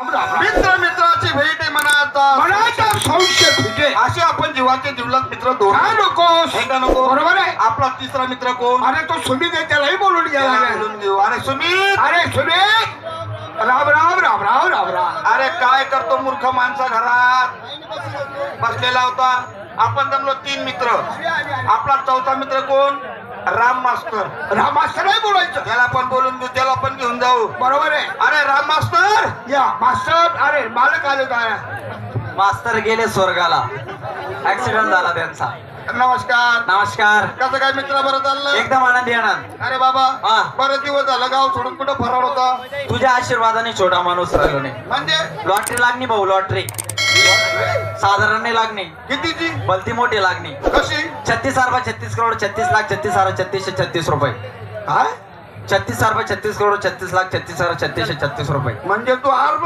मित्र मित्राची भेट आहे मनाचा संशय तुझे असे आपण जीवाचे जिवलग मित्र दोन काय नकोस हे का नको बरोबर आहे. आपला तिसरा मित्र कोण अरे तो सुमित आहे त्यालाही बोलून त्याला गेला बोलून घेऊ. अरे सुमित अरे सुमित राम राम राम राम राम राम अरे काय करतो मूर्ख माणसा घरात बसलेला होता. आपण जमलो 3 मित्र. आपला चौथा मित्र कोण राम मास्तर. राम मास्तर नाही बोलायचं त्याला पण बोलून घेऊ त्याला पण घेऊन जाऊ. बरोबर आहे. अरे राम मास्तर या मास्टर अरे मालक आले काय मास्तर गेले स्वर्गाला. ऍक्सिडेंट झाला त्यांचा. नमस्कार. नमस्कार. कसं काय मित्र बरं चाललं एकदम आनंदी आनंद. अरे बाबा हा. बरेच दिवस झालं गाव सोडून कुठं फरार होता तुझ्या आशीर्वादाने छोटा माणूस राहिलो नाही. म्हणजे लॉटरी लागणी भाऊ लॉटरी साधारण नाही लागणी कितीची भलती मोठी लागणी. कशी 36 अरबा 36 करोड 36 लाख 36 हजार 3636 रुपये. काय 36 अरबा 36 करोड 36 लाख 36 हजार 3636 रुपये. म्हणजे तू आर